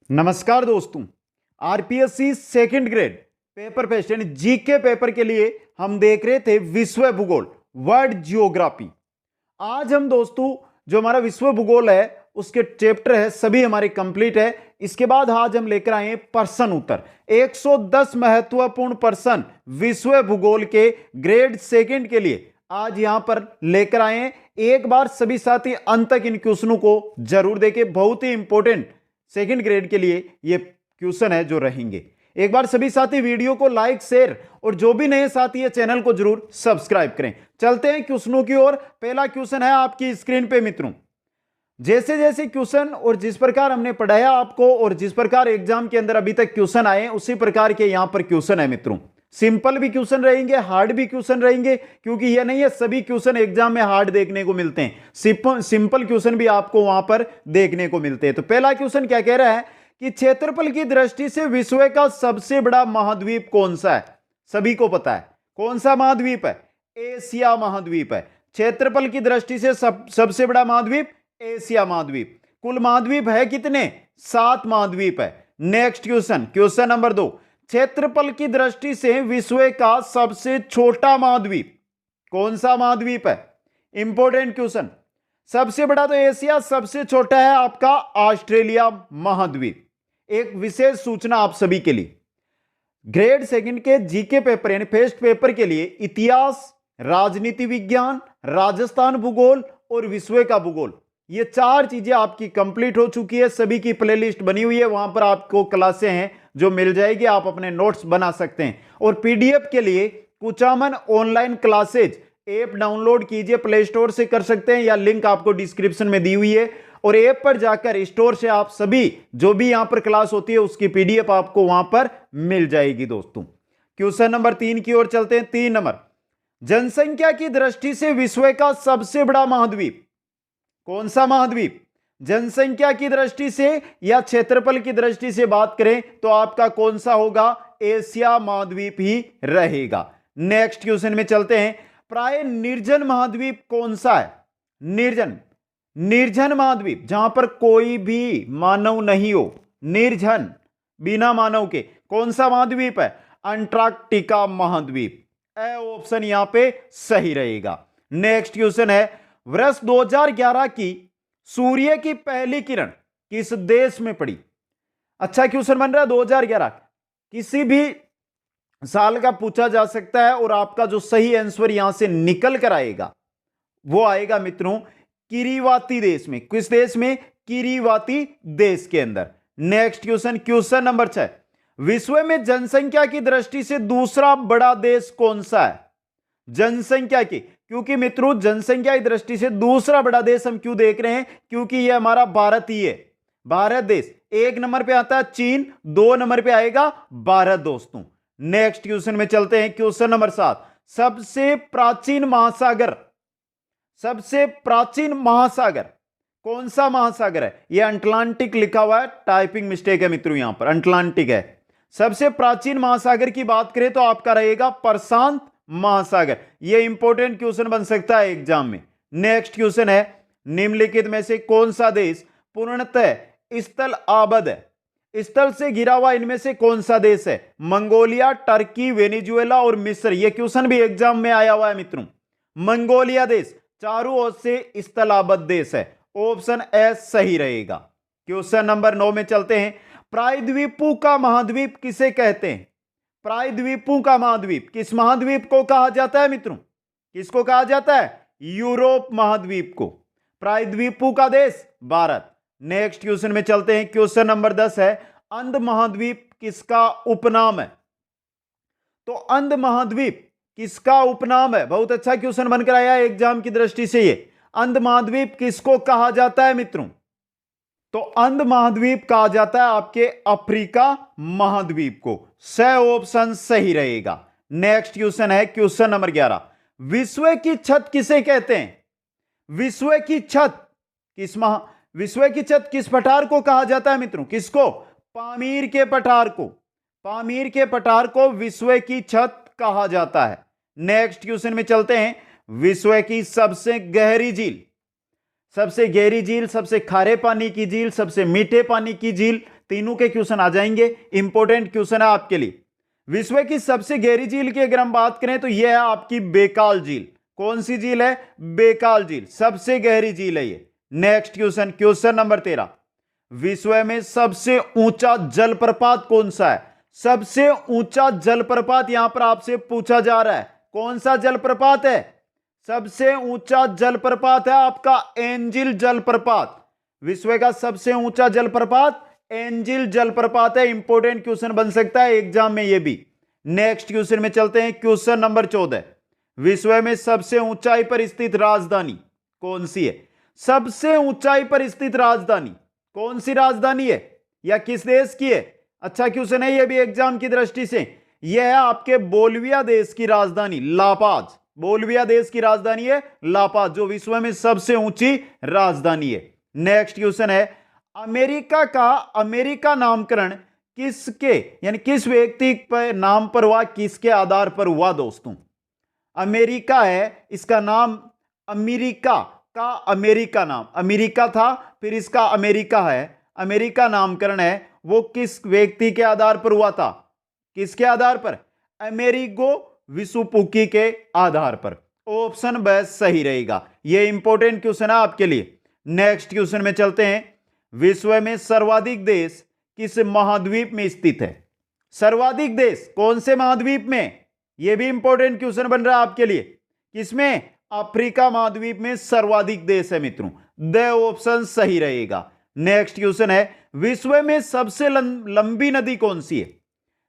नमस्कार दोस्तों। RPSC second grade paper paste यानी जीके पेपर के लिए हम देख रहे थे विश्व भूगोल, वर्ल्ड जियोग्राफी। आज हम दोस्तों जो हमारा विश्व भूगोल है उसके चैप्टर है सभी हमारे कंप्लीट है। इसके बाद आज हम लेकर आए प्रश्न उत्तर 110 महत्वपूर्ण प्रश्न विश्व भूगोल के ग्रेड सेकंड के लिए आज यहां पर लेकर आए हैं। एक बार सभी साथी अंत तक इन क्वेश्चनों को जरूर देखें, बहुत ही इंपॉर्टेंट सेकंड ग्रेड के लिए ये क्वेश्चन है जो रहेंगे। एक बार सभी साथी वीडियो को लाइक शेयर और जो भी नए साथी है चैनल को जरूर सब्सक्राइब करें। चलते हैं क्वेश्चनों की ओर। पहला क्वेश्चन है आपकी स्क्रीन पे मित्रों। जैसे जैसे क्वेश्चन और जिस प्रकार हमने पढ़ाया आपको और जिस प्रकार एग्जाम के अंदर अभी तक क्वेश्चन आए उसी प्रकार के यहां पर क्वेश्चन है मित्रों। सिंपल भी क्वेश्चन रहेंगे, हार्ड भी क्वेश्चन रहेंगे, क्योंकि यह नहीं है सभी क्वेश्चन एग्जाम में हार्ड देखने को मिलते हैं। सिंपल क्वेश्चन भी आपको वहां पर देखने को मिलते हैं। तो पहला क्वेश्चन क्या कह रहा है कि क्षेत्रफल की दृष्टि से विश्व का सबसे बड़ा महाद्वीप कौन सा है? सभी को पता है कौन सा महाद्वीप है? एशिया महाद्वीप है। क्षेत्रफल की दृष्टि से सबसे बड़ा महाद्वीप एशिया महाद्वीप। कुल महाद्वीप है कितने? 7 महाद्वीप है। Next question, question number 2। क्षेत्रफल की दृष्टि से विश्व का सबसे छोटा महाद्वीप कौन सा महाद्वीप है? Important question. सबसे बड़ा तो एशिया, सबसे छोटा है आपका ऑस्ट्रेलिया महाद्वीप। एक विशेष सूचना आप सभी के लिए, ग्रेड सेकंड के जीके पेपर यानी फर्स्ट पेपर के लिए इतिहास, राजनीति विज्ञान, राजस्थान भूगोल और विश्व का भूगोल, ये 4 चीजें आपकी कंप्लीट हो चुकी है। सभी की प्लेलिस्ट बनी हुई है, वहां पर आपको क्लासें हैं जो मिल जाएगी, आप अपने नोट्स बना सकते हैं। और पीडीएफ के लिए Kuchaman online classes app download कीजिए, प्ले स्टोर से कर सकते हैं या लिंक आपको डिस्क्रिप्शन में दी हुई है। और ऐप पर जाकर स्टोर से आप सभी जो भी यहां पर क्लास होती है उसकी पीडीएफ आपको वहां पर मिल जाएगी दोस्तों। क्वेश्चन नंबर 3 की ओर चलते हैं। 3 नंबर, जनसंख्या की दृष्टि से विश्व का सबसे बड़ा महाद्वीप कौन सा महाद्वीप? जनसंख्या की दृष्टि से या क्षेत्रफल की दृष्टि से बात करें तो आपका कौन सा होगा? एशिया महाद्वीप ही रहेगा। नेक्स्ट क्वेश्चन में चलते हैं। प्राय निर्जन महाद्वीप कौन सा है? निर्जन महाद्वीप, जहां पर कोई भी मानव नहीं हो, निर्जन बिना मानव के, कौन सा महाद्वीप है? अंटार्कटिका महाद्वीप। ए ऑप्शन यहां पे सही रहेगा। नेक्स्ट क्वेश्चन है, वर्ष 2011 की सूर्य की पहली किरण किस देश में पड़ी? अच्छा क्वेश्चन बन रहा है। 2011 किसी भी साल का पूछा जा सकता है और आपका जो सही आंसर यहां से निकल कर आएगा वो आएगा मित्रों किरीवाती देश में। किस देश में? किरीवाती देश के अंदर। Next question, question number 6। विश्व में जनसंख्या की दृष्टि से दूसरा बड़ा देश कौन सा है? जनसंख्या की, क्योंकि मित्रों जनसंख्या की दृष्टि से दूसरा बड़ा देश हम क्यों देख रहे हैं? क्योंकि यह हमारा भारत ही है। भारत देश 1 नंबर पे आता है चीन, 2 नंबर पे आएगा भारत दोस्तों। नेक्स्ट क्वेश्चन में चलते हैं। Question number 7। सबसे प्राचीन महासागर कौन सा महासागर है? यह अटलांटिक लिखा हुआ है, टाइपिंग मिस्टेक है मित्रों, यहां पर अटलांटिक है। सबसे प्राचीन महासागर की बात करें तो आपका रहेगा प्रशांत महासागर। यह इंपॉर्टेंट क्वेश्चन बन सकता है एग्जाम में। नेक्स्ट क्वेश्चन है, निम्नलिखित में से कौन सा देश पूर्णतः स्थल आबद है? स्थल से घिरा हुआ इनमें से कौन सा देश है? मंगोलिया, टर्की, वेनेजुएला और मिस्र। यह क्वेश्चन भी एग्जाम में आया हुआ है मित्रों। मंगोलिया देश चारों ओर से स्थल आबद देश है। ऑप्शन ए सही रहेगा। क्वेश्चन नंबर 9 में चलते हैं। प्रायद्वीपों का महाद्वीप किसे कहते हैं? प्रायद्वीपों का महाद्वीप किस महाद्वीप को कहा जाता है मित्रों? किसको कहा जाता है? यूरोप महाद्वीप को। प्रायद्वीपों का देश भारत। नेक्स्ट क्वेश्चन में चलते हैं। क्वेश्चन नंबर 10 है, अंध महाद्वीप किसका उपनाम है? तो अंध महाद्वीप किसका उपनाम है? बहुत अच्छा क्वेश्चन बनकर आया है एग्जाम की दृष्टि से। ये अंध महाद्वीप किसको कहा जाता है मित्रों? तो अंध महाद्वीप कहा जाता है आपके अफ्रीका महाद्वीप को। सही ऑप्शन सही रहेगा। नेक्स्ट क्वेश्चन है, क्वेश्चन नंबर 11। विश्व की छत किसे कहते हैं? विश्व की छत किस पठार को कहा जाता है मित्रों? किसको? पामीर के पठार को। पामीर के पठार को विश्व की छत कहा जाता है। नेक्स्ट क्वेश्चन में चलते हैं। विश्व की सबसे गहरी झील, सबसे गहरी झील, सबसे खारे पानी की झील, सबसे मीठे पानी की झील तीनों के क्वेश्चन आ जाएंगे, इंपॉर्टेंट क्वेश्चन है आपके लिए। विश्व की सबसे गहरी झील की अगर हम बात करें तो यह है आपकी बेकाल झील। कौन सी झील है? बेकाल झील, सबसे गहरी झील है ये। नेक्स्ट क्वेश्चन, क्वेश्चन नंबर 13, विश्व में सबसे ऊंचा जलप्रपात कौन सा है? सबसे ऊंचा जलप्रपात यहां पर आपसे पूछा जा रहा है, कौन सा जलप्रपात है? सबसे ऊंचा जलप्रपात है आपका एंजिल जलप्रपात। विश्व का सबसे ऊंचा जलप्रपात एंजिल जलप्रपात है। इंपॉर्टेंट क्वेश्चन बन सकता है एग्जाम में ये भी। नेक्स्ट क्वेश्चन में चलते हैं, क्वेश्चन नंबर 14, विश्व में सबसे ऊंचाई पर स्थित राजधानी कौन सी है? सबसे ऊंचाई पर स्थित राजधानी कौन सी राजधानी है या किस देश की है? अच्छा क्वेश्चन है ये भी एग्जाम की दृष्टि से। यह है आपके बोल्विया देश की राजधानी लापाज। बोल्विया देश की राजधानी है लापाज, जो विश्व में सबसे ऊंची राजधानी है। नेक्स्ट क्वेश्चन है, अमेरिका का अमेरिका नामकरण किसके यानी किस व्यक्ति पर नाम पर हुआ, किसके आधार पर हुआ दोस्तों? अमेरिका है, इसका नाम अमेरिका का अमेरिका नाम अमेरिका था, फिर इसका अमेरिका है, अमेरिका नामकरण है, वो किस व्यक्ति के आधार पर हुआ था? किसके आधार पर? अमेरिगो विसुपुकी के आधार पर। ऑप्शन ब सही रहेगा। यह इंपॉर्टेंट क्वेश्चन है आपके लिए। नेक्स्ट क्वेश्चन में चलते हैं, विश्व में सर्वाधिक देश किस महाद्वीप में स्थित है? सर्वाधिक देश कौन से महाद्वीप में? यह भी इंपॉर्टेंट क्वेश्चन बन रहा है आपके लिए। किसमें? अफ्रीका महाद्वीप में सर्वाधिक देश है मित्रों। द ऑप्शन सही रहेगा। नेक्स्ट क्वेश्चन है, विश्व में सबसे लंबी नदी कौन सी है?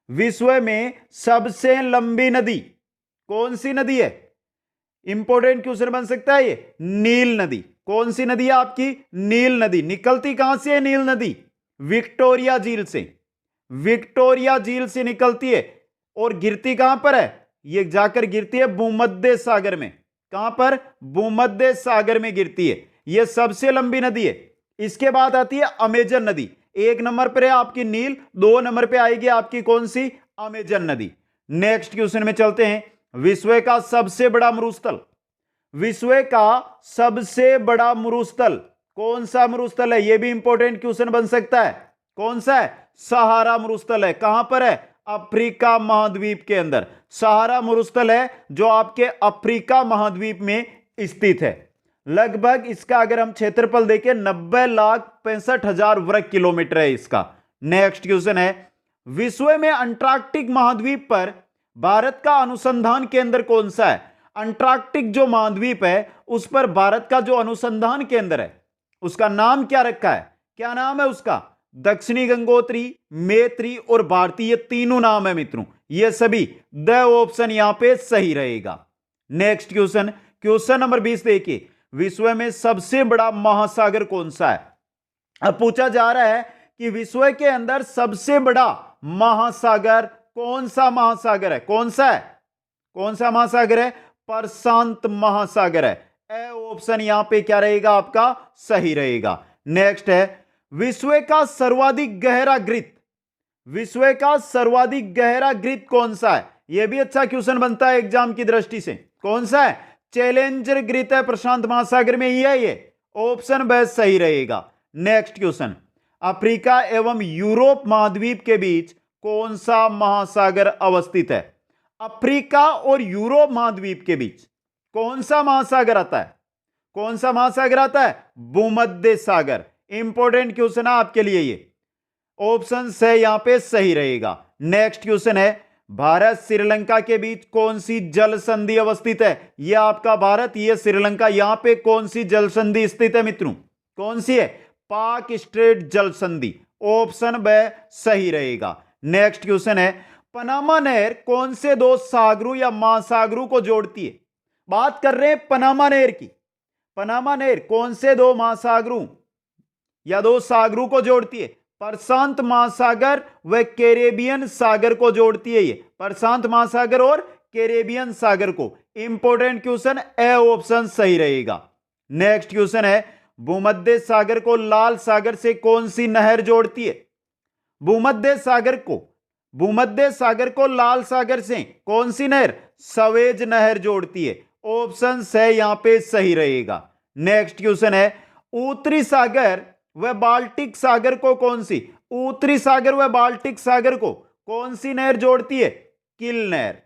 विश्व में सबसे लंबी नदी कौन सी नदी है? इंपॉर्टेंट क्वेश्चन बन सकता है ये। नील नदी। कौन सी नदी है आपकी? नील नदी। निकलती कहां से है नील नदी? विक्टोरिया झील से। विक्टोरिया झील से निकलती है और गिरती कहां पर है? ये जाकर गिरती है भूमध्य सागर में। कहां पर? भूमध्य सागर में गिरती है। यह सबसे लंबी नदी है। इसके बाद आती है अमेजन नदी। एक नंबर पर है आपकी नील, 2 नंबर पे आएगी आपकी कौन सी? अमेजन नदी। नेक्स्ट क्वेश्चन में चलते हैं, विश्व का सबसे बड़ा मरुस्थल। विश्व का सबसे बड़ा मरुस्थल कौन सा मरुस्थल है? यह भी इंपॉर्टेंट क्वेश्चन बन सकता है। कौन सा है? सहारा मरुस्थल है। कहां पर है? अफ्रीका महाद्वीप के अंदर सहारा मरुस्थल है, जो आपके अफ्रीका महाद्वीप में स्थित है। लगभग इसका अगर हम क्षेत्रफल देखें 90,65,000 वर्ग किलोमीटर है इसका। नेक्स्ट क्वेश्चन है, विश्व में अंटार्कटिक महाद्वीप पर भारत का अनुसंधान केंद्र कौन सा है? अंटार्कटिक जो महाद्वीप है उस पर भारत का जो अनुसंधान केंद्र है उसका नाम क्या रखा है? क्या नाम है उसका? दक्षिणी गंगोत्री, मैत्री और भारती, ये तीनों नाम है मित्रों। ये सभी द ऑप्शन यहां पे सही रहेगा। नेक्स्ट क्वेश्चन, क्वेश्चन नंबर 20 देखिए, विश्व में सबसे बड़ा महासागर कौन सा है? अब पूछा जा रहा है कि विश्व के अंदर सबसे बड़ा महासागर कौन सा महासागर है? कौन सा है? कौन सा महासागर है? प्रशांत महासागर है। ए ऑप्शन यहां पे क्या रहेगा आपका? सही रहेगा। नेक्स्ट है, विश्व का सर्वाधिक गहरा ग्रित। विश्व का सर्वाधिक गहरा ग्रित कौन सा है? यह भी अच्छा क्वेश्चन बनता है एग्जाम की दृष्टि से। कौन सा है? चैलेंजर ग्रित है, प्रशांत महासागर में ही है ये। ऑप्शन ब सही रहेगा। नेक्स्ट क्वेश्चन, अफ्रीका एवं यूरोप महाद्वीप के बीच कौन सा महासागर अवस्थित है? अफ्रीका और यूरोप महाद्वीप के बीच कौन सा महासागर आता है? कौन सा महासागर आता है? भूमध्य सागर। इंपॉर्टेंट क्वेश्चन है आपके लिए ये। ऑप्शन से यहां पे सही रहेगा। नेक्स्ट क्वेश्चन है, भारत श्रीलंका के बीच कौन सी जल संधि अवस्थित है? यह आपका भारत, यह श्रीलंका, यहां पे कौन सी जल संधि स्थित है मित्रों? कौन सी है? पाक स्ट्रेट जल संधि। ऑप्शन ब सही रहेगा। नेक्स्ट क्वेश्चन है, पनामा नहर कौन से 2 सागरों या महासागरों को जोड़ती है? बात कर रहे हैं पनामा नहर की। पनामा नहर कौन से 2 महासागरों या 2 सागरों को जोड़ती है? प्रशांत महासागर व कैरेबियन सागर को जोड़ती है। ये प्रशांत महासागर और कैरेबियन सागर को। इंपॉर्टेंट क्वेश्चन, ए ऑप्शन सही रहेगा। नेक्स्ट क्वेश्चन है, भूमध्य सागर को लाल सागर से कौन सी नहर जोड़ती है? भूमध्य सागर को लाल सागर से कौन सी नहर? सवेज नहर जोड़ती है। ऑप्शन से यहां पे सही रहेगा। नेक्स्ट क्वेश्चन है, उत्तरी सागर व बाल्टिक सागर को कौन सी? उत्तरी सागर व बाल्टिक सागर को कौन सी नहर जोड़ती है? किल नहर।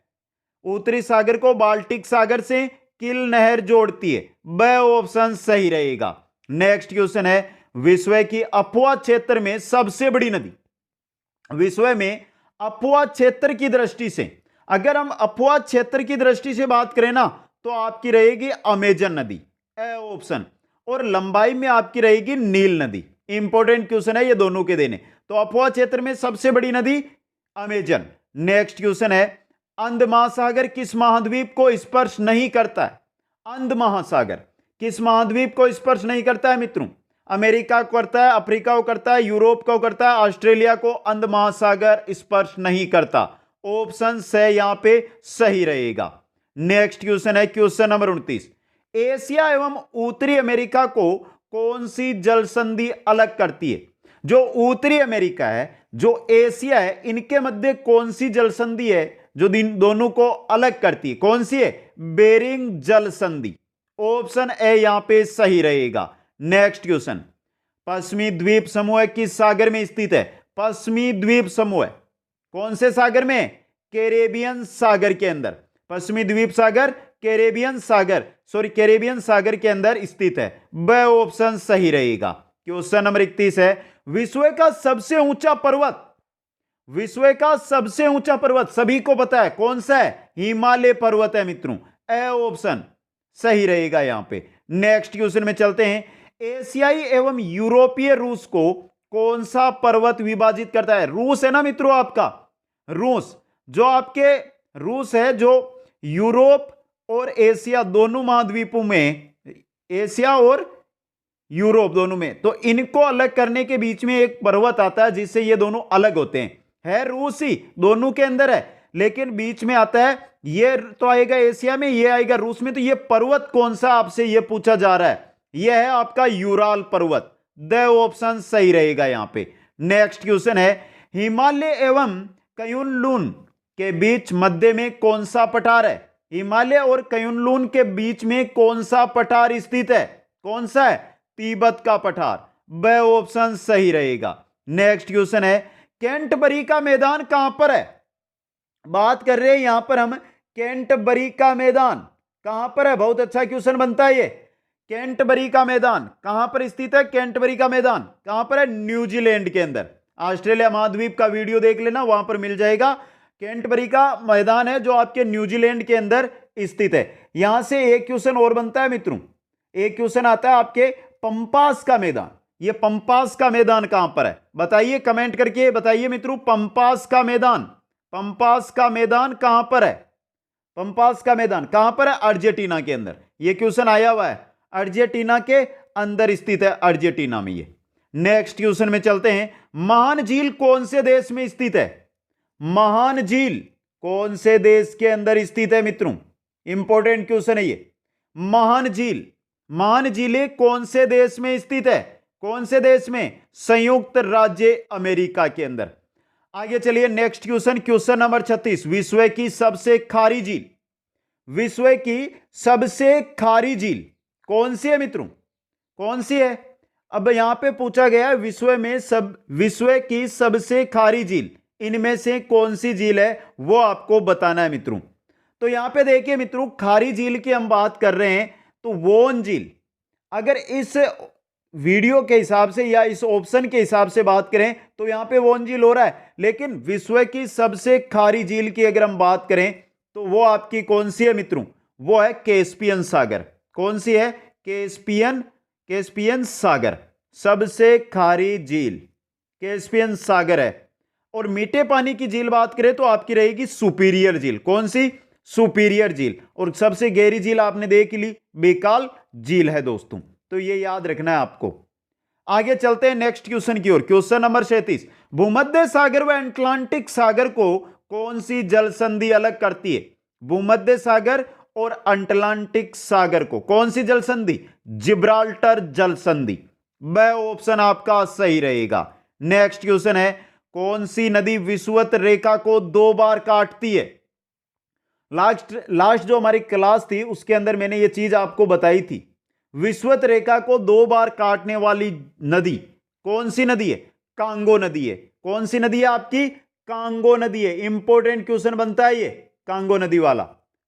उत्तरी सागर को बाल्टिक सागर से किल नहर जोड़ती है। ब ऑप्शन सही रहेगा। नेक्स्ट क्वेश्चन है, विश्व की अपवा क्षेत्र में सबसे बड़ी नदी। विश्व में अपवा क्षेत्र की दृष्टि से, अगर हम अपवा क्षेत्र की दृष्टि से बात करें ना, तो आपकी रहेगी अमेजन नदी, ए ऑप्शन। और लंबाई में आपकी रहेगी नील नदी। इंपॉर्टेंट क्वेश्चन है ये दोनों के देने। तो अपवा क्षेत्र में सबसे बड़ी नदी अमेजन। नेक्स्ट क्वेश्चन है, अंध महासागर किस महाद्वीप को स्पर्श नहीं करता है? अंध महासागर किस महाद्वीप को स्पर्श नहीं करता है मित्रों? अमेरिका को करता है, अफ्रीका को करता है, यूरोप को करता है, ऑस्ट्रेलिया को अंध महासागर स्पर्श नहीं करता। ऑप्शन से यहां पे सही रहेगा। नेक्स्ट क्वेश्चन है क्वेश्चन नंबर 29, एशिया एवं उत्तरी अमेरिका को कौन सी जल संधि अलग करती है? जो उत्तरी अमेरिका है, जो एशिया है, इनके मध्य कौन सी जल संधि है जो दोनों को अलग करती है? कौन सी है? बेरिंग जल संधि। ऑप्शन ए यहां पे सही रहेगा। नेक्स्ट क्वेश्चन, पश्चिमी द्वीप समूह किस सागर में स्थित है? पश्चिमी द्वीप समूह कौन से सागर में? कैरेबियन सागर के अंदर। पश्चिमी द्वीप सागर कैरेबियन सागर के अंदर स्थित है। ब ऑप्शन सही रहेगा। क्वेश्चन नंबर 31 है, विश्व का सबसे ऊंचा पर्वत, विश्व का सबसे ऊंचा पर्वत सभी को पता है, कौन सा है? हिमालय पर्वत है मित्रों। ए ऑप्शन सही रहेगा यहां पे। नेक्स्ट क्वेश्चन में चलते हैं, एशियाई एवं यूरोपीय रूस को कौन सा पर्वत विभाजित करता है? रूस है ना मित्रों आपका, रूस जो आपके रूस है, जो यूरोप और एशिया दोनों महाद्वीपों में, एशिया और यूरोप दोनों में, तो इनको अलग करने के बीच में एक पर्वत आता है जिससे ये दोनों अलग होते हैं। है रूस ही दोनों के अंदर है, लेकिन बीच में आता है, ये तो आएगा एशिया में, ये आएगा रूस में। तो ये पर्वत कौन सा आपसे ये पूछा जा रहा है? ये है आपका यूराल पर्वत। द ऑप्शन सही रहेगा यहां पे। नेक्स्ट क्वेश्चन है, हिमालय एवं कयुनलुन के बीच मध्य में कौन सा पठार है? हिमालय और कयुनलुन के बीच में कौन सा पठार स्थित है? कौन सा है? तिब्बत का पठार। ब ऑप्शन सही रहेगा। नेक्स्ट क्वेश्चन है, कैंटबरी का मैदान कहां पर है? बात कर रहे हैं यहां पर हम कैंटबरी का मैदान कहां पर है? बहुत अच्छा क्वेश्चन बनता है ये। कैंटबरी का मैदान कहां पर स्थित है? कैंटबरी का मैदान कहां पर है? न्यूजीलैंड के अंदर। ऑस्ट्रेलिया महाद्वीप का वीडियो देख लेना, वहां पर मिल जाएगा। कैंटबरी का मैदान है जो आपके न्यूजीलैंड के अंदर स्थित है। यहां से एक क्वेश्चन और बनता है मित्रों, एक क्वेश्चन आता है आपके पंपास का मैदान। ये पंपास का मैदान कहां पर है? बताइए, कमेंट करके बताइए मित्रों, पंपास का मैदान, पंपास का मैदान कहां पर है? पंपास का मैदान कहां पर है? अर्जेंटीना के अंदर। ये क्वेश्चन आया हुआ है, अर्जेंटीना के अंदर स्थित है, अर्जेंटीना में ये। नेक्स्ट क्वेश्चन में चलते हैं, महान झील कौन से देश में स्थित है? महान झील कौन से देश के अंदर स्थित है मित्रों? इंपॉर्टेंट क्वेश्चन है ये। महान झील, महान झीलें कौन से देश में स्थित है? कौन से देश में? संयुक्त राज्य अमेरिका के अंदर। आगे चलिए नेक्स्ट क्वेश्चन, क्वेश्चन नंबर 36, विश्व की सबसे खारी झील, विश्व की सबसे खारी झील कौन सी है मित्रों? कौन सी है? अब यहां पे पूछा गया विश्व की सबसे खारी झील, इनमें से कौन सी झील है वो आपको बताना है मित्रों। तो यहां पे देखिए मित्रों, खारी झील की हम बात कर रहे हैं तो वोन झील, अगर इस वीडियो के हिसाब से या इस ऑप्शन के हिसाब से बात करें तो यहां पे वोन झील हो रहा है, लेकिन विश्व की सबसे खारी झील की अगर हम बात करें तो वो आपकी कौन सी है मित्रों? वो है कैस्पियन सागर। कौन सी है? कैस्पियन सागर, सबसे खारी झील कैस्पियन सागर है। और मीठे पानी की झील बात करें तो आपकी रहेगी सुपीरियर झील। कौन सी? सुपीरियर झील। और सबसे गहरी झील आपने देख ली, बेकाल झील है दोस्तों, तो ये याद रखना है आपको। आगे चलते हैं नेक्स्ट क्वेश्चन की ओर, क्वेश्चन नंबर 37, भूमध्य सागर व अटलांटिक सागर को कौन सी जल संधि अलग करती है? भूमध्य सागर और अटलांटिक सागर को कौन सी जल संधि? जिब्राल्टर जल संधि। ब ऑप्शन आपका सही रहेगा। नेक्स्ट क्वेश्चन है, कौन सी नदी विषुवत रेखा को 2 बार काटती है? लास्ट जो हमारी क्लास थी उसके अंदर मैंने ये चीज आपको बताई थी। विषुवत रेखा को 2 बार काटने वाली नदी कौन सी नदी है? कांगो नदी है। कौन सी नदी है आपकी? कांगो नदी है। इंपॉर्टेंट क्वेश्चन बनता है ये कांगो नदी वाला।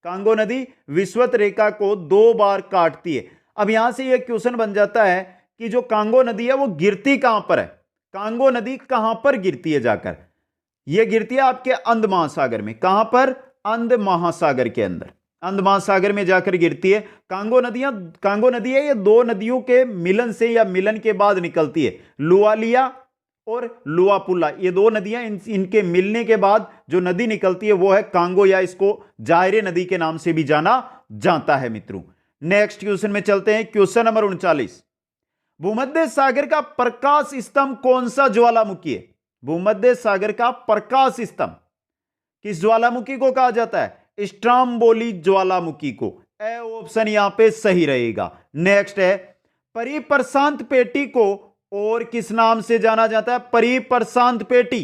कांगो नदी विषुवत रेखा को 2 बार काटती है। अब यहां से यह क्वेश्चन बन जाता है कि जो कांगो नदी है वो गिरती कहां पर है? कांगो नदी कहां पर गिरती है जाकर? यह गिरती है आपके अंध महासागर में। कहां पर? अंध महासागर के अंदर, अंध महासागर में जाकर गिरती है। कांगो नदी है ये 2 नदियों के मिलन से या मिलन के बाद निकलती है। लुआलिया और लुआपुला, ये 2 नदियां इनके मिलने के बाद जो नदी निकलती है वो है कांगो, या इसको जायरे नदी के नाम से भी जाना जाता है मित्रों। नेक्स्ट क्वेश्चन में चलते हैं। Question number 39। भूमध्य सागर का प्रकाश स्तंभ कौन सा ज्वालामुखी है? भूमध्य सागर का प्रकाश स्तंभ किस ज्वालामुखी को कहा जाता है? स्ट्राम्बोली ज्वालामुखी को। ए ऑप्शन यहां पे सही रहेगा। नेक्स्ट है, परिप्रशांत पेटी को और किस नाम से जाना जाता है? परिप्रशांत पेटी।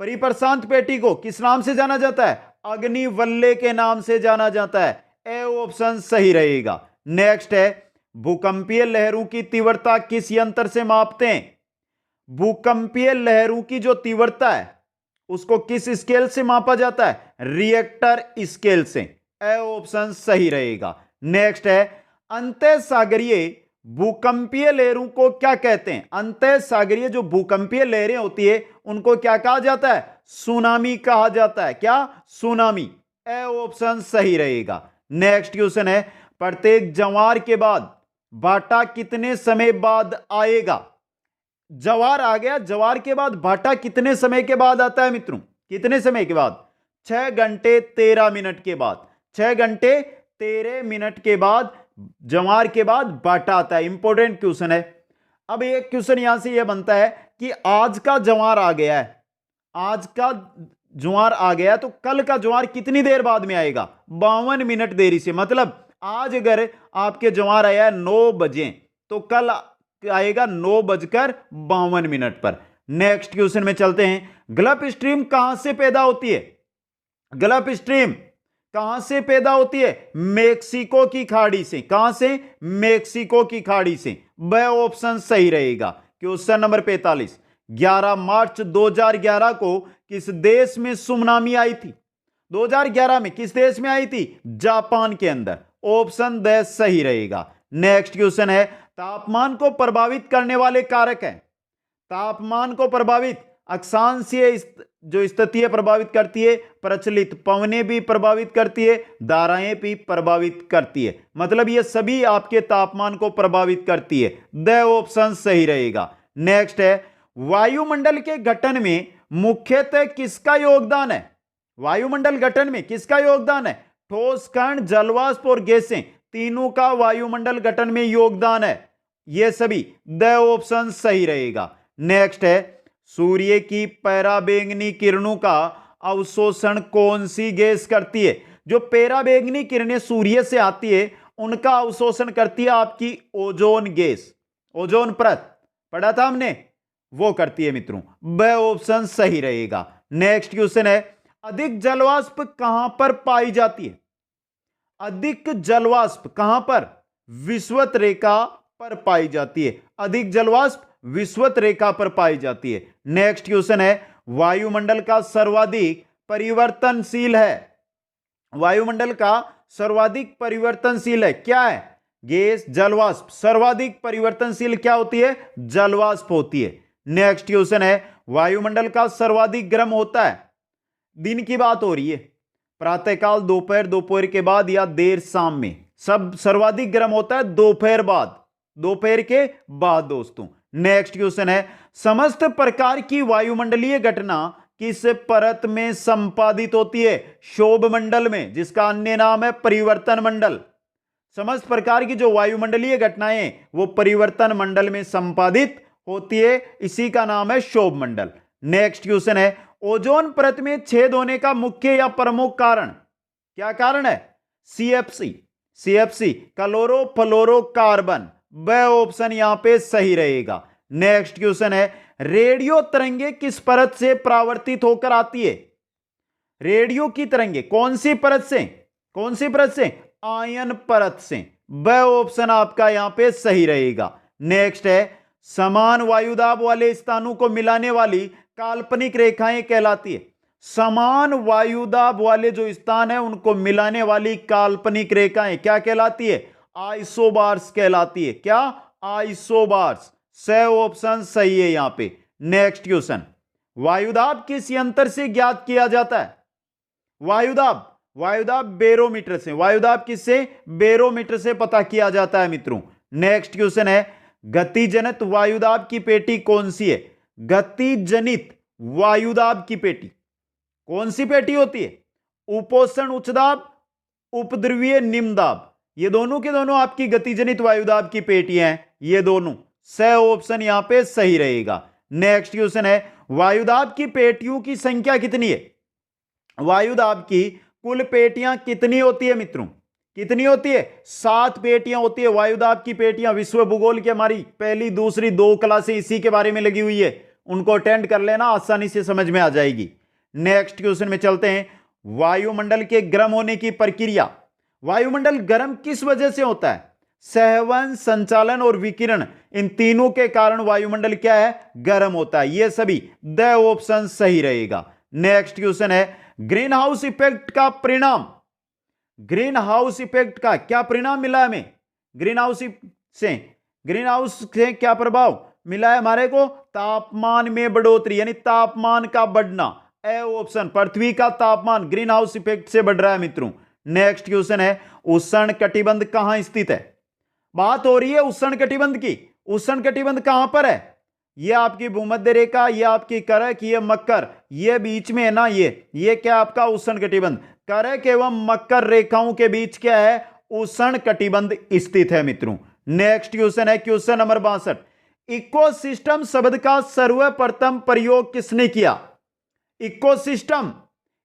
परिप्रशांत पेटी को किस नाम से जाना जाता है? अग्निवल्ले के नाम से जाना जाता है। ए ऑप्शन सही रहेगा। नेक्स्ट है, भूकंपीय लहरों की तीव्रता किस यंत्र से मापते हैं? भूकंपीय लहरों की जो तीव्रता है उसको किस स्केल से मापा जाता है? रिएक्टर स्केल से। ए ऑप्शन सही रहेगा। नेक्स्ट है, अंतः सागरीय भूकंपीय लहरों को क्या कहते हैं? अंतः सागरीय जो भूकंपीय लहरें होती है उनको क्या कहा जाता है? सुनामी कहा जाता है। क्या? सुनामी। ए ऑप्शन सही रहेगा। नेक्स्ट क्वेश्चन है, प्रत्येक जवार के बाद भाटा कितने समय बाद आएगा? जवार आ गया, जवार के बाद भाटा कितने समय के बाद आता है मित्रों? कितने समय के बाद? 6 घंटे 13 मिनट के बाद। 6 घंटे 13 मिनट के बाद जवार के बाद भाटा आता है। इंपॉर्टेंट क्वेश्चन है। अब एक क्वेश्चन यहां से यह बनता है कि आज का जवार आ गया है, आज का ज्वार आ गया तो कल का ज्वार कितनी देर बाद में आएगा? 52 मिनट देरी से। मतलब आज अगर आपके ज्वार आया 9 बजे तो कल आएगा 9:52 पर। नेक्स्ट क्वेश्चन में चलते हैं। गल्फ स्ट्रीम कहां से पैदा होती है? गल्फ स्ट्रीम कहां से पैदा होती है? मेक्सिको की खाड़ी से। कहां से? मेक्सिको की खाड़ी से। वह ऑप्शन सही रहेगा। Question number 45। 11 मार्च 2011 को किस देश में सुनामी आई थी? 2011 में किस देश में आई थी? जापान के अंदर। ऑप्शन द सही रहेगा। नेक्स्ट क्वेश्चन है, तापमान को प्रभावित करने वाले कारक हैं। तापमान को प्रभावित अक्षांशीय जो स्थिति प्रभावित करती है, प्रचलित पवनें भी प्रभावित करती है, धाराएं भी प्रभावित करती है। मतलब ये सभी आपके तापमान को प्रभावित करती है। द ऑप्शन सही रहेगा। नेक्स्ट है, वायुमंडल के गठन में मुख्यतः किसका योगदान है? वायुमंडल गठन में किसका योगदान है? ठोस कण, जलवाष्प और गैसें, तीनों का वायुमंडल गठन में योगदान है। ये सभी। द ऑप्शन सही रहेगा। नेक्स्ट है, सूर्य की पराबैंगनी किरणों का अवशोषण कौन सी गैस करती है? जो पराबैंगनी किरणें सूर्य से आती है उनका अवशोषण करती है आपकी ओजोन गैस। ओजोन परत पढ़ा था हमने, वो करती है मित्रों। ब ऑप्शन सही रहेगा। नेक्स्ट क्वेश्चन है, अधिक जलवाष्प कहां पर पाई जाती है? अधिक जलवाष्प कहां पर? विषुवत रेखा पर पाई जाती है। अधिक जलवाष्प विषुवत रेखा पर पाई जाती है। नेक्स्ट क्वेश्चन है, वायुमंडल का सर्वाधिक परिवर्तनशील है। वायुमंडल का सर्वाधिक परिवर्तनशील है क्या है? गैस, जलवाष्प। सर्वाधिक परिवर्तनशील क्या होती है? जलवाष्प होती है। नेक्स्ट क्वेश्चन है, वायुमंडल का सर्वाधिक गर्म होता है। दिन की बात हो रही है, प्रातःकाल, दोपहर, दोपहर के बाद या देर शाम में। सब सर्वाधिक गर्म होता है दोपहर बाद, दोपहर के बाद दोस्तों। नेक्स्ट क्वेश्चन है, समस्त प्रकार की वायुमंडलीय घटना किस परत में संपादित होती है? क्षोभ मंडल में, जिसका अन्य नाम है परिवर्तन मंडल। समस्त प्रकार की जो वायुमंडलीय घटनाएं वो परिवर्तन मंडल में संपादित होती है, इसी का नाम है क्षोभ मंडल। नेक्स्ट क्वेश्चन है, ओजोन परत में छेद होने का मुख्य या प्रमुख कारण क्या कारण है? सीएफसी। CFC chlorofluorocarbon. ब ऑप्शन यहां पे सही रहेगा। नेक्स्ट क्वेश्चन है, रेडियो तरंगे किस परत से परावर्तित होकर आती है? रेडियो की तरंगे कौन सी परत से? कौन सी परत से? आयन परत से। ब ऑप्शन आपका यहां पे सही रहेगा। नेक्स्ट है, समान वायुदाब वाले स्थानों को मिलाने वाली काल्पनिक रेखाएं कहलाती है। समान वायुदाब वाले जो स्थान है उनको मिलाने वाली काल्पनिक रेखाएं क्या कहलाती है? आइसोबार्स कहलाती है। क्या? आइसोबार्स। स ऑप्शन सही है यहां पे। नेक्स्ट क्वेश्चन, वायुदाब किस यंत्र से ज्ञात किया जाता है? वायुदाब वायुदाब बैरोमीटर से। वायुदाब किससे? बैरोमीटर से पता किया जाता है मित्रों। नेक्स्ट क्वेश्चन है, गतिजनित वायुदाब की पेटी कौन सी है? गतिजनित वायुदाब की पेटी कौन सी पेटी होती है? उपोषण उच्च दाब, उपद्रवीय निम्न दाब, ये दोनों के दोनों आपकी गतिजनित वायुदाब की पेटियां हैं, ये दोनों। स ऑप्शन यहां पे सही रहेगा। नेक्स्ट क्वेश्चन है, वायुदाब की पेटियों की संख्या कितनी है? वायुदाब की कुल पेटियां कितनी होती है मित्रों? कितनी होती है? 7 पेटियां होती है वायुदाब की पेटियां। विश्व भूगोल की हमारी पहली दूसरी 2 क्लासें इसी के बारे में लगी हुई है, उनको अटेंड कर लेना, आसानी से समझ में आ जाएगी। नेक्स्ट क्वेश्चन में चलते हैं, वायुमंडल के गर्म होने की प्रक्रिया। वायुमंडल गर्म किस वजह से होता है? सहवन, संचालन और विकिरण, इन तीनों के कारण वायुमंडल क्या है? गर्म होता है। ये सभी द ऑप्शन सही रहेगा। नेक्स्ट क्वेश्चन है, ग्रीन हाउस इफेक्ट का परिणाम। ग्रीन हाउस इफेक्ट का क्या परिणाम मिला है हमें? ग्रीन हाउस से क्या प्रभाव मिला है हमारे को? तापमान में बढ़ोतरी, यानी तापमान का बढ़ना। ए ऑप्शन, पृथ्वी का तापमान ग्रीन हाउस इफेक्ट से बढ़ रहा है मित्रों। नेक्स्ट क्वेश्चन है, उष्ण कटिबंध कहां स्थित है? बात हो रही है उष्ण कटिबंध की। उष्ण कटिबंध कहां पर है? ये आपकी भूमध्य रेखा, ये आपकी करक, ये मकर, ये बीच में है ना, ये क्या आपका उष्ण कटिबंध। करक एवं मकर रेखाओं के बीच क्या है? उष्ण कटिबंध स्थित है मित्रों। नेक्स्ट क्वेश्चन है क्वेश्चन नंबर 62, इकोसिस्टम शब्द का सर्वप्रथम प्रयोग किसने किया? इकोसिस्टम,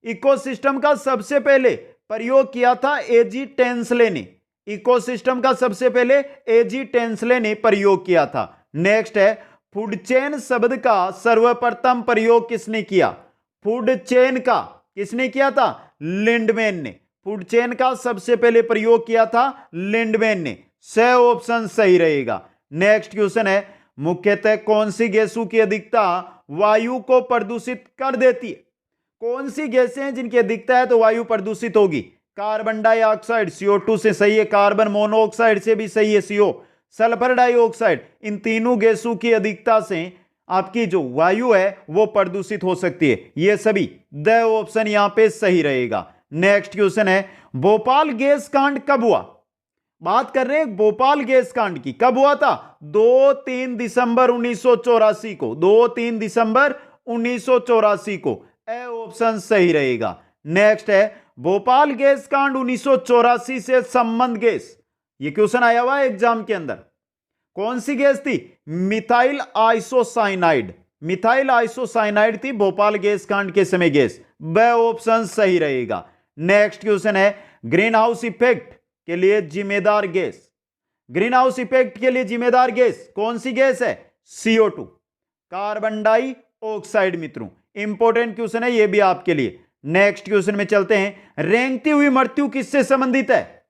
इकोसिस्टम का सबसे पहले प्रयोग किया था एजी टेंसले ने। इकोसिस्टम का सबसे पहले एजी टेंसले ने प्रयोग किया था। नेक्स्ट है, फूड चेन शब्द का सर्वप्रथम प्रयोग किसने किया? फूड चेन का किसने किया था? लिंडमैन ने। फूड चेन का सबसे पहले प्रयोग किया था लिंडमैन ने। स ऑप्शन सही रहेगा। नेक्स्ट क्वेश्चन है, मुख्यतः कौन सी गैसों की अधिकता वायु को प्रदूषित कर देती है? कौन सी गैसें हैं जिनकी अधिकता है तो वायु प्रदूषित होगी? कार्बन डाइऑक्साइड, CO2 से सही है, कार्बन मोनोऑक्साइड से भी सही है, CO, सल्फर डाइऑक्साइड, इन तीनों गैसों की अधिकता से आपकी जो वायु है वो प्रदूषित हो सकती है। ये सभी द ऑप्शन यहां पे सही रहेगा। नेक्स्ट क्वेश्चन है, भोपाल गैस कांड कब हुआ? बात कर रहे हैं भोपाल गैस कांड की। कब हुआ था? 2-3 दिसंबर 1984 को। 2-3 दिसंबर 1984 को। ए ऑप्शन सही रहेगा। नेक्स्ट है, भोपाल गैस कांड 1984 से संबंध गैस, ये क्वेश्चन आया हुआ है एग्जाम के अंदर। कौन सी गैस थी? Methyl isocyanide. मिथाइल आइसोसाइनाइड थी भोपाल गैस कांड के समय गैस। ब ऑप्शन सही रहेगा। नेक्स्ट क्वेश्चन है, ग्रीन हाउस इफेक्ट के लिए जिम्मेदार गैस। ग्रीन हाउस इफेक्ट के लिए जिम्मेदार गैस कौन सी गैस है? CO2, कार्बन डाइऑक्साइड मित्रों। इंपॉर्टेंट क्वेश्चन है ये भी आपके लिए। नेक्स्ट क्वेश्चन में चलते हैं, रेंगती हुई मृत्यु किससे संबंधित है?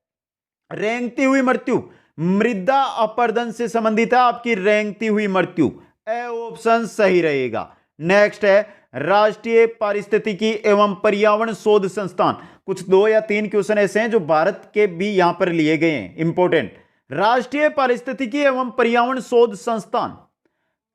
रेंगती हुई मृत्यु मृदा अपरदन से संबंधित है आपकी रेंगती हुई मृत्यु। ए ऑप्शन सही रहेगा। नेक्स्ट है, राष्ट्रीय पारिस्थितिकी एवं पर्यावरण शोध संस्थान। कुछ 2 या 3 क्वेश्चन ऐसे हैं जो भारत के भी यहां पर लिए गए हैं, इंपॉर्टेंट। राष्ट्रीय पारिस्थितिकी एवं पर्यावरण शोध संस्थान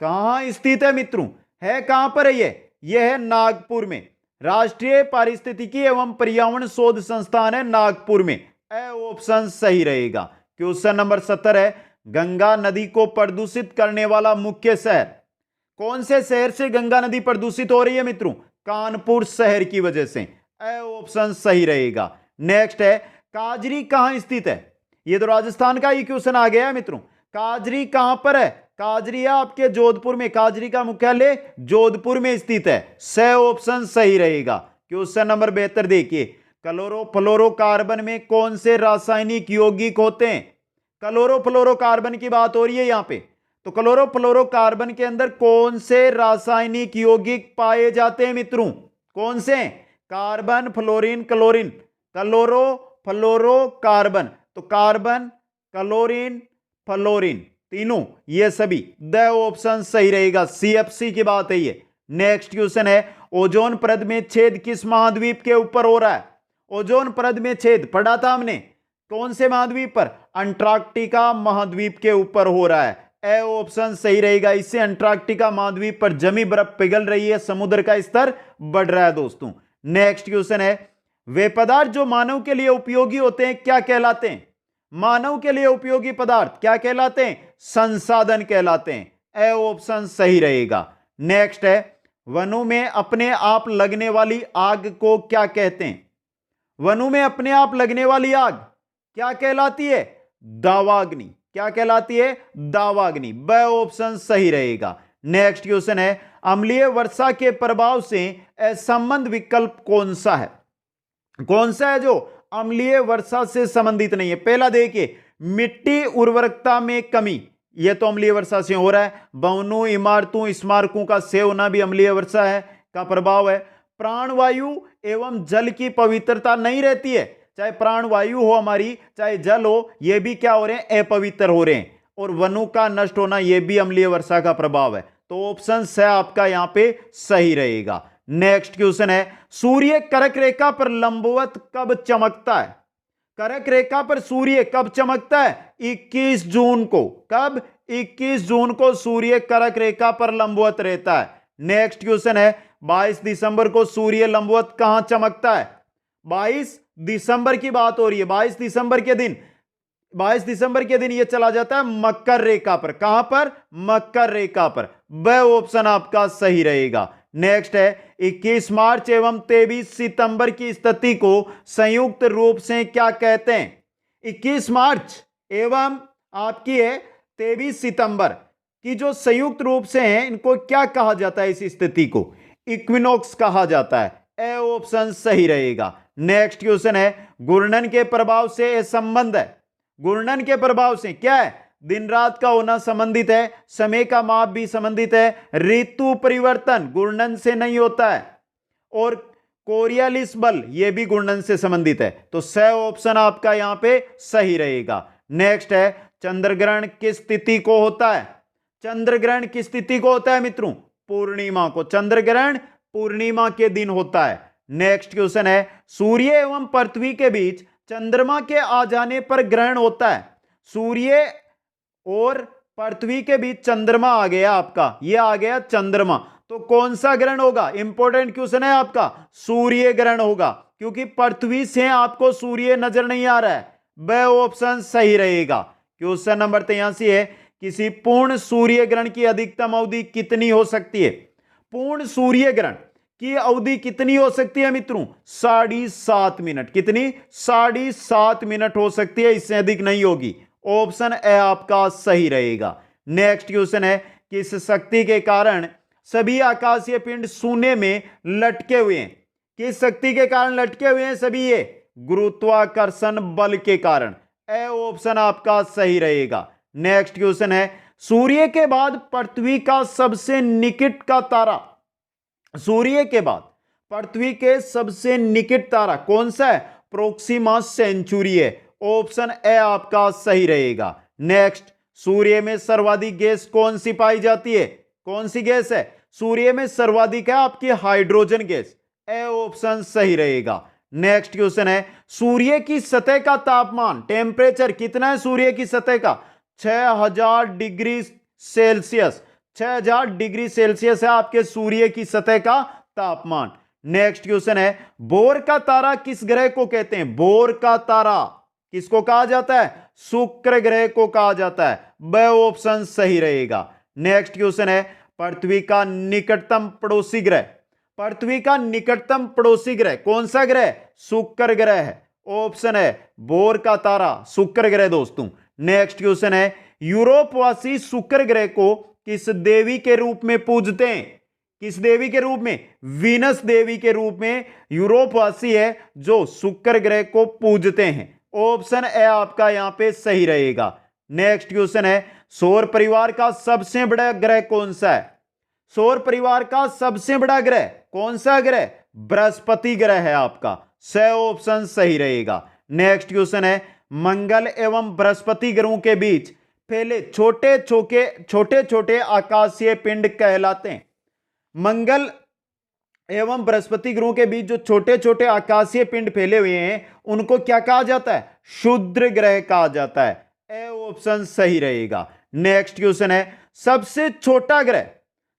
कहां स्थित है मित्रों? है कहां पर है ये है नागपुर में। राष्ट्रीय पारिस्थितिकी एवं पर्यावरण शोध संस्थान है नागपुर में। ए ऑप्शन सही रहेगा। क्वेश्चन नंबर 70 है, गंगा नदी को प्रदूषित करने वाला मुख्य शहर। कौन से शहर से गंगा नदी प्रदूषित हो रही है मित्रों? कानपुर शहर की वजह से। ए ऑप्शन सही रहेगा। नेक्स्ट है, काजरी कहां स्थित है? ये तो राजस्थान का ही क्वेश्चन आ गया है मित्रों। काजरी कहां पर है? काजरी है आपके जोधपुर में। काजरी का मुख्यालय जोधपुर में स्थित है। स ऑप्शन सही रहेगा। क्वेश्चन नंबर 72 देखिए, क्लोरोफ्लोरोकार्बन में कौन से रासायनिक यौगिक होते हैं? क्लोरोफ्लोरोकार्बन की बात हो रही है यहां पे। तो क्लोरोफ्लोरोकार्बन के अंदर कौन से रासायनिक यौगिक पाए जाते हैं मित्रों? कौन से? Carbon, fluorine, chlorine. क्लोरोफ्लोरोकार्बन, तो कार्बन, क्लोरीन, फ्लोरीन, तीनों, ये सभी द ऑप्शन सही रहेगा, CFC की बात है ये। नेक्स्ट क्वेश्चन है, ओजोन परत में छेद किस महाद्वीप के ऊपर हो रहा है? ओजोन परत में छेद पढ़ा था हमने, कौन से महाद्वीप पर? अंटार्कटिका महाद्वीप के ऊपर हो रहा है। ए ऑप्शन सही रहेगा, इससे अंटार्कटिका महाद्वीप पर जमी बर्फ पिघल रही है, समुद्र का स्तर बढ़ रहा है दोस्तों। नेक्स्ट क्वेश्चन है, वे पदार्थ जो मानव के लिए उपयोगी होते हैं क्या कहलाते हैं? मानव के लिए उपयोगी पदार्थ क्या कहलाते हैं? संसाधन कहलाते हैं। ए ऑप्शन सही रहेगा। नेक्स्ट है, वनों में अपने आप लगने वाली आग को क्या कहते हैं? वनों में अपने आप लगने वाली आग क्या कहलाती है? दावाग्नि। क्या कहलाती है? दावाग्नि। ब ऑप्शन सही रहेगा। नेक्स्ट क्वेश्चन है, अम्लीय वर्षा के प्रभाव से असंबद्ध विकल्प कौन सा है? कौन सा है जो अम्लीय वर्षा से संबंधित नहीं है? पहला देखिए, मिट्टी उर्वरकता में कमी, यह तो अम्लीय वर्षा से हो रहा है। भवनों, इमारतों, स्मारकों का क्षय होना भी अम्लीय वर्षा है का प्रभाव है। प्राणवायु एवं जल की पवित्रता नहीं रहती है, चाहे प्राणवायु हो हमारी, चाहे जल हो, यह भी क्या हो रहे हैं? अपवित्र हो रहे हैं। और वनों का नष्ट होना यह भी अम्लीय वर्षा का प्रभाव है। तो ऑप्शन स आपका यहां पे सही रहेगा। नेक्स्ट क्वेश्चन है, सूर्य कर्क रेखा पर लंबवत कब चमकता है? कर्क रेखा पर सूर्य कब चमकता है? 21 जून को। कब? 21 जून को सूर्य कर्क रेखा पर लंबवत रहता है। नेक्स्ट क्वेश्चन है, 22 दिसंबर को सूर्य लंबवत कहां चमकता है? 22 दिसंबर की बात हो रही है। 22 दिसंबर के दिन यह चला जाता है मकर रेखा पर। कहां पर? मकर रेखा पर। ब ऑप्शन आपका सही रहेगा। नेक्स्ट है, 21 मार्च एवं 23 सितंबर की स्थिति को संयुक्त रूप से क्या कहते हैं? 21 मार्च एवं आपकी है 23 सितंबर की जो संयुक्त रूप से हैं, इनको क्या कहा जाता है? इस स्थिति को इक्विनॉक्स कहा जाता है। ए ऑप्शन सही रहेगा। नेक्स्ट क्वेश्चन है, घूर्णन के प्रभाव से संबंध है। घूर्णन के प्रभाव से क्या है? दिन रात का होना संबंधित है, समय का माप भी संबंधित है, ऋतु परिवर्तन घूर्णन से नहीं होता है, और कोरियालिस बल यह भी घूर्णन से संबंधित है। तो स ऑप्शन आपका यहां पे सही रहेगा। नेक्स्ट है, चंद्रग्रहण किस तिथि को होता है? चंद्रग्रहण किस तिथि को होता है मित्रों? पूर्णिमा को। चंद्रग्रहण पूर्णिमा के दिन होता है। नेक्स्ट क्वेश्चन है, सूर्य एवं पृथ्वी के बीच चंद्रमा के आ जाने पर ग्रहण होता है। सूर्य और पृथ्वी के बीच चंद्रमा आ गया आपका, यह आ गया चंद्रमा, तो कौन सा ग्रहण होगा? इंपॉर्टेंट क्वेश्चन है आपका, सूर्य ग्रहण होगा, क्योंकि पृथ्वी से आपको सूर्य नजर नहीं आ रहा है। ब ऑप्शन सही रहेगा। क्वेश्चन नंबर 83 है, किसी पूर्ण सूर्य ग्रहण की अधिकतम अवधि कितनी हो सकती है? पूर्ण सूर्य ग्रहण की अवधि कितनी हो सकती है मित्रों? 7.5 मिनट। कितनी? 7.5 मिनट हो सकती है, इससे अधिक नहीं होगी। ऑप्शन ए आपका सही रहेगा। नेक्स्ट क्वेश्चन है, किस शक्ति के कारण सभी आकाशीय पिंड शून्य में लटके हुए हैं? किस शक्ति के कारण लटके हुए हैं सभी? ये गुरुत्वाकर्षण बल के कारण। ए ऑप्शन आपका सही रहेगा। नेक्स्ट क्वेश्चन है, सूर्य के बाद पृथ्वी का सबसे निकट का तारा, सूर्य के बाद पृथ्वी के सबसे निकट तारा कौन सा है? प्रोक्सिमा सेंचुरी है। ऑप्शन ए आपका सही रहेगा। नेक्स्ट, सूर्य में सर्वाधिक गैस कौन सी पाई जाती है? कौन सी गैस है? सूर्य में सर्वाधिक है आपकी हाइड्रोजन गैस। ए ऑप्शन सही रहेगा। नेक्स्ट क्वेश्चन है, सूर्य की सतह का तापमान, टेम्परेचर कितना है सूर्य की सतह का? 6000 डिग्री सेल्सियस। 6000 डिग्री सेल्सियस है आपके सूर्य की सतह का तापमान। नेक्स्ट क्वेश्चन है, बोर का तारा किस ग्रह को कहते हैं? बोर का तारा किसको कहा जाता है? शुक्र ग्रह को कहा जाता है। ब ऑप्शन सही रहेगा। नेक्स्ट क्वेश्चन है, पृथ्वी का निकटतम पड़ोसी ग्रह, पृथ्वी का निकटतम पड़ोसी ग्रह कौन सा ग्रह? शुक्र ग्रह है। ऑप्शन है बोर का तारा, शुक्र ग्रह दोस्तों। नेक्स्ट क्वेश्चन है, यूरोपवासी शुक्र ग्रह को किस देवी के रूप में पूजते हैं? किस देवी के रूप में? वीनस देवी के रूप में यूरोपवासी है जो शुक्र ग्रह को पूजते हैं। ऑप्शन ए आपका यहां पे सही रहेगा। नेक्स्ट क्वेश्चन है, सौर परिवार का सबसे बड़ा ग्रह कौन सा है? सौर परिवार का सबसे बड़ा ग्रह कौन सा ग्रह? बृहस्पति ग्रह है आपका। स ऑप्शन सही रहेगा। नेक्स्ट क्वेश्चन है, मंगल एवं बृहस्पति ग्रहों के बीच फैले छोटे छोटे आकाशीय पिंड कहलाते हैं। मंगल एवं बृहस्पति ग्रहों के बीच जो छोटे छोटे आकाशीय पिंड फैले हुए हैं उनको क्या कहा जाता है? क्षुद्र ग्रह कहा जाता है। ए ऑप्शन सही रहेगा। नेक्स्ट क्वेश्चन है, सबसे छोटा ग्रह,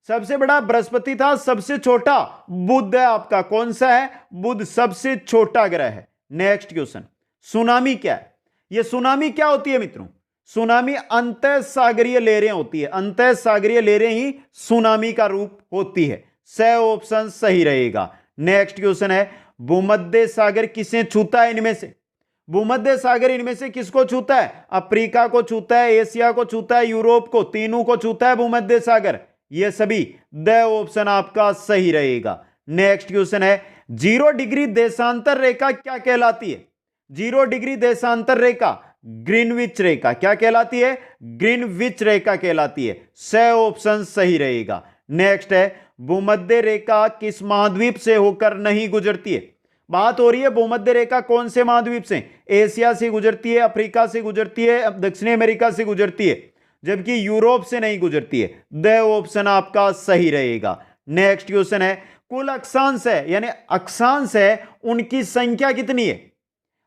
सबसे बड़ा बृहस्पति था, सबसे छोटा बुध है आपका। कौन सा है? बुध सबसे छोटा ग्रह है। नेक्स्ट क्वेश्चन, सुनामी क्या है? यह सुनामी क्या होती है मित्रों? सुनामी अंतः सागरीय लहरें होती है। अंतः सागरीय लहरें ही सुनामी का रूप होती है। स ऑप्शन सही रहेगा। नेक्स्ट क्वेश्चन है, भूमध्य सागर किसे छूता है इनमें से? भूमध्य सागर इनमें से किसको छूता है? अफ्रीका को छूता है, एशिया को छूता है, यूरोप को, तीनों को छूता है भूमध्य सागर। ये सभी द ऑप्शन आपका सही रहेगा। नेक्स्ट क्वेश्चन है, 0 डिग्री देशांतर रेखा क्या कहलाती है? 0 डिग्री देशांतर रेखा ग्रीनविच रेखा क्या कहलाती है? ग्रीनविच रेखा कहलाती है। स ऑप्शन सही रहेगा। नेक्स्ट है, भूमध्य रेखा किस महाद्वीप से होकर नहीं गुजरती है? बात हो रही है भूमध्य रेखा कौन से महाद्वीप से? एशिया से गुजरती है, अफ्रीका से गुजरती है, दक्षिणी अमेरिका से गुजरती है, जबकि यूरोप से नहीं गुजरती है। द ऑप्शन आपका सही रहेगा। नेक्स्ट क्वेश्चन है, कुल अक्षांश है यानी अक्षांश है उनकी संख्या कितनी है?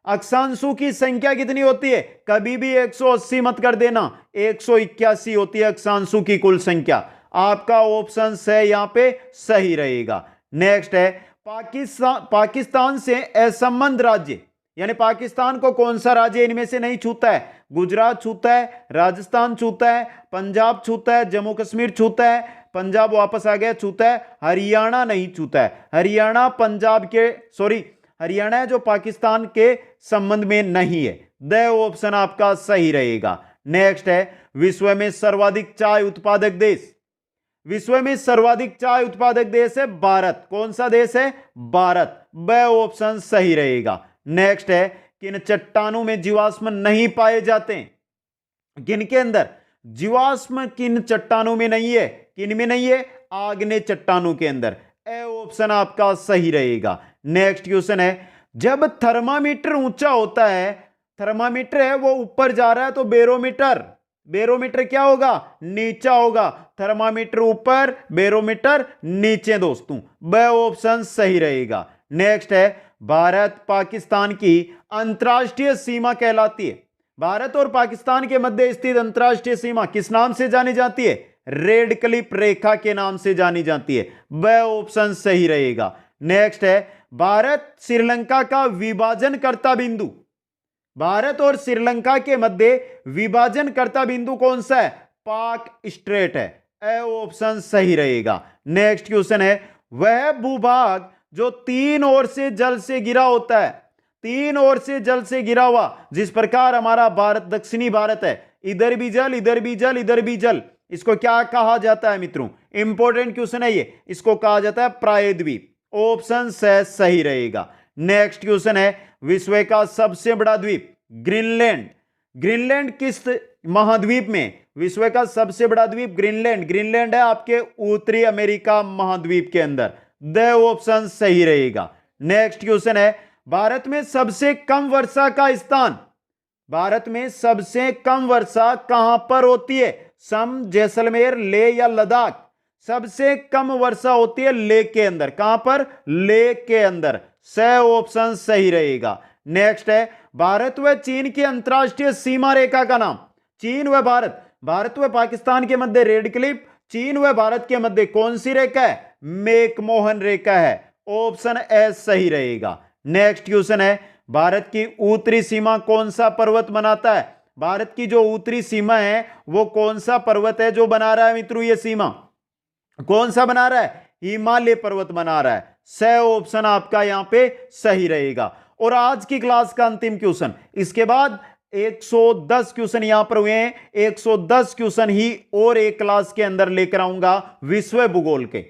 अक्षांशों की संख्या कितनी होती है? कभी भी 180 मत कर देना, 181 होती है अक्षांशों की कुल संख्या। आपका ऑप्शन है यहां पे सही रहेगा। नेक्स्ट है, पाकिस्तान से असंबद्ध राज्य यानी पाकिस्तान को कौन सा राज्य इनमें से नहीं छूता है? गुजरात छूता है, राजस्थान छूता है, पंजाब छूता है, जम्मू कश्मीर छूता है, पंजाब वापस आ गया छूता है, हरियाणा नहीं छूता है। हरियाणा पंजाब के हरियाणा है जो पाकिस्तान के संबंध में नहीं है। द ऑप्शन आपका सही रहेगा। नेक्स्ट है, विश्व में सर्वाधिक चाय उत्पादक देश, विश्व में सर्वाधिक चाय उत्पादक देश है भारत। कौन सा देश है? भारत। ब ऑप्शन सही रहेगा। नेक्स्ट है, किन चट्टानों में जीवाश्म नहीं पाए जाते हैं? किन के अंदर जीवाश्म किन चट्टानों में नहीं है? किन में नहीं है? आग्नेय चट्टानों के अंदर। ए ऑप्शन आपका सही रहेगा। नेक्स्ट क्वेश्चन है, जब थर्मामीटर ऊंचा होता है, थर्मामीटर है वो ऊपर जा रहा है तो बैरोमीटर क्या होगा? नीचा होगा। थर्मामीटर ऊपर, बैरोमीटर नीचे दोस्तों। ब ऑप्शन सही रहेगा। नेक्स्ट है, भारत पाकिस्तान की अंतरराष्ट्रीय सीमा कहलाती है। भारत और पाकिस्तान के मध्य स्थित अंतरराष्ट्रीय सीमा किस नाम से जानी जाती है? रेड क्लिफ रेखा के नाम से जानी जाती है। ब ऑप्शन सही रहेगा। नेक्स्ट है, भारत श्रीलंका का विभाजन करता बिंदु, भारत और श्रीलंका के मध्य विभाजन करता बिंदु कौन सा है? पाक स्ट्रेट है। ए ऑप्शन सही रहेगा। नेक्स्ट क्वेश्चन है, वह भूभाग जो 3 ओर से जल से घिरा होता है, 3 ओर से जल से घिरा हुआ, जिस प्रकार हमारा भारत दक्षिणी भारत है, इधर भी जल, इधर भी जल, इधर भी जल, इसको क्या कहा जाता है मित्रों? इंपॉर्टेंट क्वेश्चन है ये। इसको कहा जाता है प्रायद्वीप। ऑप्शन सही रहेगा। नेक्स्ट क्वेश्चन है, विश्व का सबसे बड़ा द्वीप ग्रीनलैंड, ग्रीनलैंड किस महाद्वीप में? विश्व का सबसे बड़ा द्वीप ग्रीनलैंड, ग्रीनलैंड है आपके उत्तरी अमेरिका महाद्वीप के अंदर। द ऑप्शन सही रहेगा। नेक्स्ट क्वेश्चन है, भारत में सबसे कम वर्षा का स्थान, भारत में सबसे कम वर्षा कहां पर होती है? सम, जैसलमेर, लेह या लद्दाख? सबसे कम वर्षा होती है लेह के अंदर। कहां पर? लेह के अंदर। स ऑप्शन सही रहेगा। नेक्स्ट है, भारत व चीन की अंतरराष्ट्रीय सीमा रेखा का नाम? चीन व भारत, भारत व पाकिस्तान के मध्य रेड क्लिफ, चीन व भारत के मध्य कौन सी रेखा है? मैकमोहन रेखा है। ऑप्शन ए सही रहेगा। नेक्स्ट क्वेश्चन है, भारत की उत्तरी सीमा कौन सा पर्वत बनाता है? भारत की जो उत्तरी सीमा है वो कौन सा पर्वत है जो बना रहा है मित्रों? ये सीमा कौन सा बना रहा है? हिमालय पर्वत बना रहा है। स ऑप्शन आपका यहां पे सही रहेगा। और आज की क्लास का अंतिम क्वेश्चन, इसके बाद 110 क्वेश्चन यहां पर हुए हैं, 110 क्वेश्चन ही और एक क्लास के अंदर लेकर आऊंगा विश्व भूगोल के।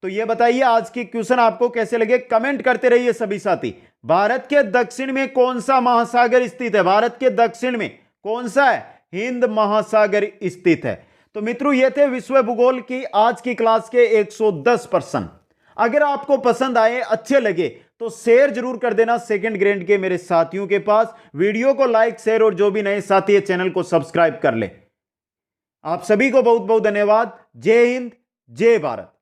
तो ये बताइए आज के क्वेश्चन आपको कैसे लगे, कमेंट करते रहिए सभी साथी। भारत के दक्षिण में कौन सा महासागर स्थित है? भारत के दक्षिण में कौन सा है? हिंद महासागर स्थित है। तो मित्रों ये थे विश्व भूगोल की आज की क्लास के 110 प्रश्न। अगर आपको पसंद आए, अच्छे लगे तो शेयर जरूर कर देना सेकंड ग्रेड के मेरे साथियों के पास। वीडियो को लाइक, शेयर और जो भी नए साथी है चैनल को सब्सक्राइब कर ले। आप सभी को बहुत बहुत धन्यवाद। जय हिंद, जय भारत।